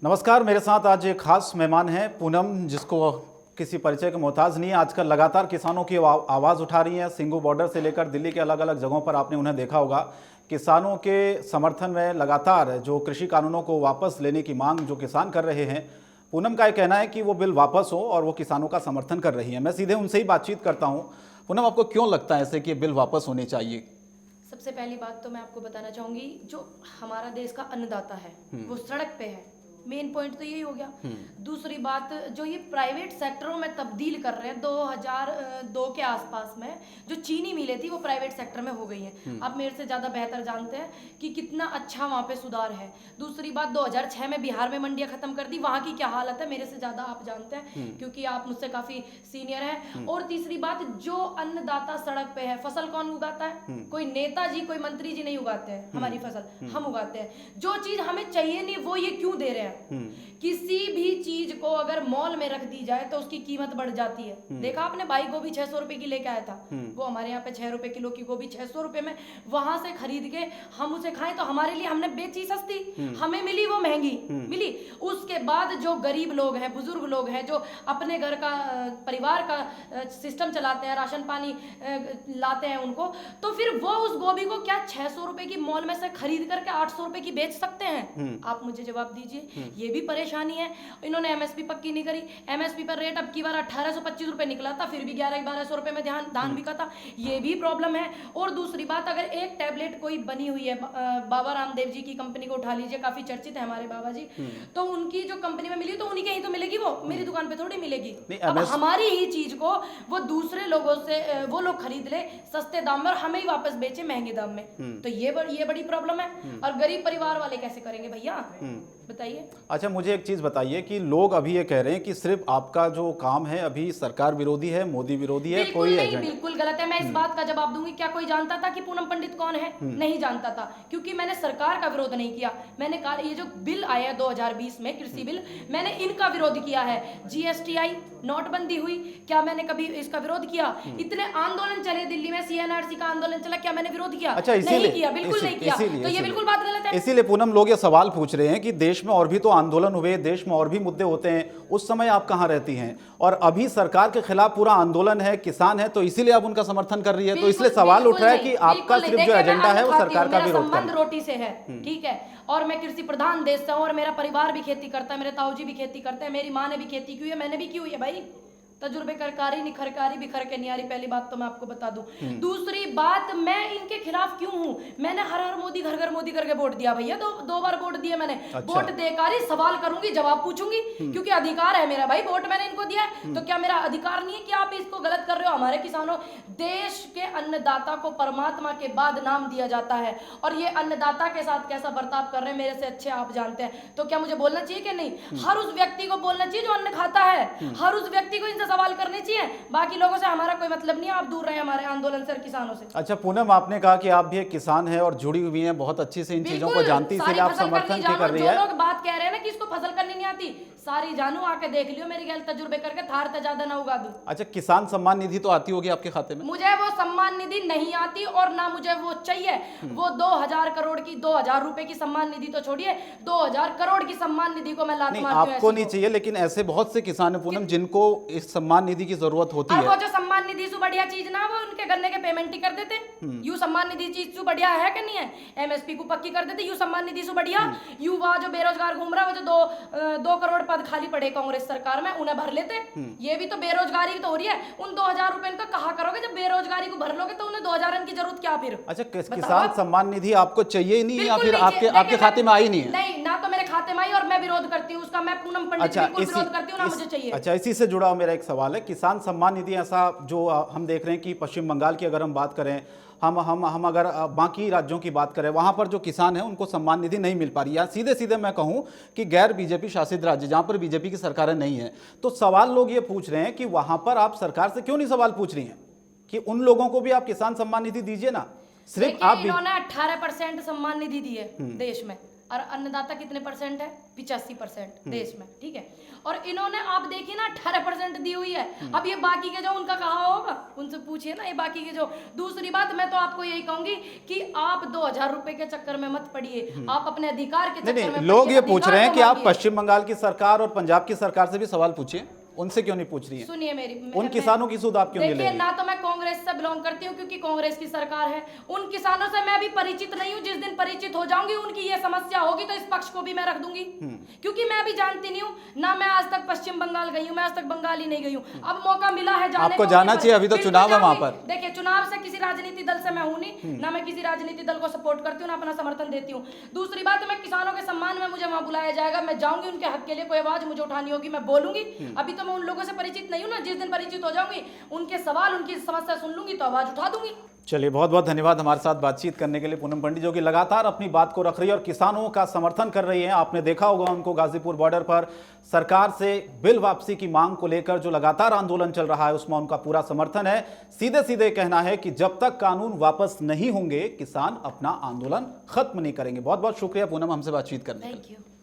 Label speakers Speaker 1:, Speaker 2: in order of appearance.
Speaker 1: नमस्कार, मेरे साथ आज एक खास मेहमान हैं पूनम, जिसको किसी परिचय का मोहताज नहीं है। आजकल लगातार किसानों की आवाज़ उठा रही हैं। सिंघू बॉर्डर से लेकर दिल्ली के अलग अलग जगहों पर आपने उन्हें देखा होगा। किसानों के समर्थन में लगातार जो कृषि कानूनों को वापस लेने की मांग जो किसान कर रहे हैं, पूनम का ये कहना है कि वो बिल वापस हो और वो किसानों का समर्थन कर रही है। मैं सीधे उनसे ही बातचीत करता हूँ। पूनम, आपको क्यों लगता है ऐसे कि बिल वापस होने चाहिए?
Speaker 2: सबसे पहली बात तो मैं आपको बताना चाहूंगी, जो हमारा देश का अन्नदाता है वो सड़क पे है। मेन पॉइंट तो यही हो गया। दूसरी बात, जो ये प्राइवेट सेक्टरों में तब्दील कर रहे हैं 2002 के आसपास में, जो चीनी मिलें थी वो प्राइवेट सेक्टर में हो गई हैं। आप मेरे से ज़्यादा बेहतर जानते हैं कि कितना अच्छा वहाँ पे सुधार है। दूसरी बात, 2006 में बिहार में मंडियाँ खत्म कर दी, वहाँ की क्या हालत है मेरे से ज़्यादा आप जानते हैं, क्योंकि आप मुझसे काफ़ी सीनियर हैं। और तीसरी बात, जो अन्नदाता सड़क पे है, फसल कौन उगाता है? कोई नेताजी, कोई मंत्री जी नहीं उगाते हैं हमारी फसल, हम उगाते हैं। जो चीज़ हमें चाहिए नहीं वो ये क्यों दे रहे हैं? किसी भी चीज को अगर मॉल में रख दी जाए तो उसकी कीमत बढ़ जाती है। देखा आपने, भाई गोभी 600 रुपए की लेके आया था, वो हमारे यहाँ पे 6 रुपए किलो की गोभी 600 रुपए में वहां से खरीद के हम उसे खाएं तो हमारे लिए हमने बेची सस्ती, हमें मिली वो महंगी मिली। उसके बाद जो गरीब लोग हैं, बुजुर्ग लोग हैं, जो अपने घर का परिवार का सिस्टम चलाते हैं, राशन पानी लाते हैं उनको, तो फिर वो उस गोभी को क्या 600 रुपए की मॉल में से खरीद करके 800 रुपए की बेच सकते हैं? आप मुझे जवाब दीजिए। ये भी परेशानी है। इन्होंने एमएसपी पक्की नहीं करी। एमएसपी पर रेट अब की बार 1825 रुपए निकला था, फिर भी 1100-1200 रुपए में धान बिका था। ये भी प्रॉब्लम है। और दूसरी बात, अगर एक टैबलेट कोई बनी हुई है, बाबा रामदेव जी की कंपनी को उठा लीजिए, काफी चर्चित है हमारे बाबा जी, तो उनकी जो कंपनी में मिली तो उन्हीं के ही तो मिलेगी, वो मेरी दुकान पे थोड़ी मिलेगी। अब हमारी ही चीज को वो दूसरे लोगों से वो लोग खरीद ले सस्ते दाम में और हमें ही वापस बेचे महंगे दाम में, तो ये बड़ी प्रॉब्लम है। और गरीब परिवार वाले कैसे करेंगे भैया, बताइए।
Speaker 1: अच्छा, मुझे एक चीज़ बताइए कि लोग अभी ये कह रहे हैं कि सिर्फ आपका जो काम है अभी सरकार विरोधी है, मोदी विरोधी है, कोई
Speaker 2: नहीं, बिल्कुल गलत है। मैं इस बात का जवाब दूंगी। क्या कोई जानता था कि पूनम पंडित कौन है? नहीं जानता था, क्योंकि मैंने सरकार का विरोध नहीं किया। मैंने कहा ये जो बिल आया 2020 में कृषि बिल, मैंने इनका विरोध किया है। जीएसटी आई, नोटबंदी हुई, क्या मैंने कभी इसका विरोध किया? इतने आंदोलन चले दिल्ली में, सीएनआरसी का आंदोलन चला, क्या मैंने विरोध किया?
Speaker 1: अच्छा,
Speaker 2: नहीं किया, बिल्कुल नहीं किया। तो ये बिल्कुल बात गलत है।
Speaker 1: इसीलिए पूनम, लोग ये सवाल पूछ रहे हैं कि देश में और भी तो आंदोलन हुए, देश में और भी मुद्दे होते हैं, उस समय आप कहां रहती हैं? और अभी सरकार के खिलाफ पूरा आंदोलन है, किसान है, तो इसीलिए आप उनका समर्थन कर रही है। तो इसलिए सवाल उठ रहा है कि आपका सिर्फ जो एजेंडा है वो सरकार का विरोध करना।
Speaker 2: रोटी से है, ठीक है, और मैं कृषि प्रधान देश से हूं और मेरा परिवार भी खेती करता है, मेरे ताऊजी भी खेती करते हैं, मेरी माँ ने भी खेती की है, मैंने भी की हुई है भाई। तजुर्बे करकारी निखरकारी बिखर के नहीं आ रही, पहली बात तो मैं आपको बता दूं। दूसरी बात, मैं इनके खिलाफ क्यों हूं? मैंने हर हर मोदी घर घर मोदी करके वोट दिया भैया, दो बार वोट दिए मैंने।
Speaker 1: अच्छा।
Speaker 2: वोट देकर ही सवाल करूंगी, जवाब पूछूंगी, क्योंकि अधिकार है मेरा भाई, वोट मैंने इनको दिया है। तो क्या मेरा अधिकार नहीं है कि आप इसको गलत कर रहे हो? हमारे किसानों, देश के अन्नदाता को परमात्मा के बाद नाम दिया जाता है, और ये अन्नदाता के साथ कैसा बर्ताव कर रहे हैं मेरे से अच्छे आप जानते हैं। तो क्या मुझे बोलना चाहिए कि नहीं? हर उस व्यक्ति को बोलना चाहिए जो अन्न खाता है, हर उस व्यक्ति को इनसे सवाल करने चाहिए। बाकी लोगों से हमारा कोई मतलब नहीं है, आप दूर रहे हमारे आंदोलन से, किसानों से।
Speaker 1: अच्छा पूनम, आपने कहा कि आप भी एक किसान हैं और जुड़ी हुई हैं, बहुत अच्छी से इन चीजों को जानती, इसलिए आप समर्थन क्यों कर रही है?
Speaker 2: जो लोग बात कह रहे हैं ना कि इसको फसल करनी नहीं आती, सारी जानू, आके देख लियो, मेरी गैल तजुर्बे करके थार ते ज्यादा ना उगा दूं।
Speaker 1: अच्छा, किसान सम्मान निधि तो आती होगी आपके खाते में?
Speaker 2: मुझे वो सम्मान निधि नहीं आती और ना मुझे वो चाहिए। वो 2000 करोड़ की, 2000 रुपए की सम्मान निधि तो छोड़िए, 2000 करोड़ की सम्मान निधि को मैं लात मारती हूं।
Speaker 1: आपको नहीं चाहिए, लेकिन ऐसे बहुत से किसान है पूनम जिनको इस सम्मान निधि की जरूरत होती है।
Speaker 2: वो जो सम्मान निधि से बढ़िया चीज ना, वो उनके गन्ने के पेमेंट ही कर देते। यू सम्मान निधि चीज से बढ़िया है कि नहीं है? एमएसपी को पक्की कर देते, यू सम्मान निधि से बढ़िया। युवा जो बेरोजगार घूम रहा है, वो जो 2 करोड़ पद खाली पड़े कांग्रेस सरकार में, उन्हें भर लेते। ये भी तो बेरोजगारी तो हो रही है। उन 2000 रुपए इनका कहा करोगे? जब बेरोजगारी को भर लोगे तो उन्हें 2000 की जरूरत क्या फिर?
Speaker 1: अच्छा, किसान सम्मान निधि आपको चाहिए ही नहीं, या फिर आपके खाते में आई नहीं है?
Speaker 2: नहीं, ना तो मेरे खाते में आई, और मैं विरोध करती हूँ उसका। मैं पूनम पंडित बिल्कुल विरोध करती हूँ, ना मुझे चाहिए।
Speaker 1: अच्छा, इसी से जुड़ा मेरा एक सवाल है। किसान सम्मान निधि ऐसा जो हम देख रहे हैं कि पश्चिम बंगाल की अगर हम बात करें, हम अगर बाकी राज्यों की बात करें, वहां पर जो किसान हैं उनको सम्मान निधि नहीं मिल पा रही है। सीधे सीधे मैं कहूं कि गैर बीजेपी शासित राज्य जहां पर बीजेपी की सरकारें नहीं है, तो सवाल लोग ये पूछ रहे हैं कि वहां पर आप सरकार से क्यों नहीं सवाल पूछ रही हैं कि उन लोगों को भी आप किसान सम्मान निधि दीजिए ना। सिर्फ आप
Speaker 2: 18% सम्मान निधि दी है देश में, और अन्नदाता कितने परसेंट है? 85% देश में, ठीक है। और इन्होंने आप देखिए ना 18% दी हुई है। अब ये बाकी के जो उनका कहा होगा, उनसे पूछिए ना ये बाकी के जो। दूसरी बात मैं तो आपको यही कहूंगी कि आप 2000 रुपए के चक्कर में मत पड़िए, आप अपने अधिकार के चक्कर में
Speaker 1: लोग ये
Speaker 2: पड़िए,
Speaker 1: पूछ रहे हैं
Speaker 2: अधिकार
Speaker 1: कि
Speaker 2: को
Speaker 1: आप
Speaker 2: मांगिए।
Speaker 1: पश्चिम बंगाल की सरकार और पंजाब की सरकार से भी सवाल पूछिए, उनसे क्यों नहीं पूछ रही है?
Speaker 2: सुनिए मेरी,
Speaker 1: उन किसानों की सुध आप क्यों नहीं ले
Speaker 2: देखिए
Speaker 1: रही?
Speaker 2: ना तो मैं कांग्रेस से बिलोंग करती हूँ क्योंकि कांग्रेस की सरकार है। उन किसानों से मैं भी परिचित नहीं हूँ। जिस दिन परिचित हो जाऊंगी उनकी ये समस्या होगी तो इस पक्ष को भी मैं रख दूंगी, क्योंकि मैं भी जानती नहीं हूँ ना। मैं आज तक पश्चिम बंगाल गई हूँ, मैं आज तक बंगाल ही नहीं गई हूँ। अब मौका मिला है जाने
Speaker 1: आपको
Speaker 2: को,
Speaker 1: जाना चाहिए, अभी तो
Speaker 2: बिल्कुल
Speaker 1: चुनाव है वहां
Speaker 2: जाऊंगी।
Speaker 1: पर।
Speaker 2: देखिए चुनाव से किसी राजनीतिक दल से मैं हूं नहीं, ना मैं किसी राजनीतिक दल को सपोर्ट करती हूँ, ना अपना समर्थन देती हूँ। दूसरी बात, मैं किसानों के सम्मान में मुझे वहां बुलाया जाएगा, मैं जाऊंगी, उनके हक के लिए कोई आवाज मुझे उठानी होगी मैं बोलूंगी। अभी तो मैं उन लोगों से परिचित नहीं हूँ ना, जिस दिन परिचित हो जाऊंगी उनके सवाल, उनकी समस्या सुन लूंगी तो आवाज उठा दूंगी।
Speaker 1: चलिए, बहुत बहुत धन्यवाद हमारे साथ बातचीत करने के लिए पूनम पंडित, जो कि लगातार अपनी बात को रख रही है और किसानों का समर्थन कर रही है। आपने देखा होगा उनको गाजीपुर बॉर्डर पर सरकार से बिल वापसी की मांग को लेकर जो लगातार आंदोलन चल रहा है उसमें उनका पूरा समर्थन है। सीधे सीधे कहना है कि जब तक कानून वापस नहीं होंगे किसान अपना आंदोलन खत्म नहीं करेंगे। बहुत बहुत शुक्रिया पूनम हमसे बातचीत करने के लिए।
Speaker 2: Thank you.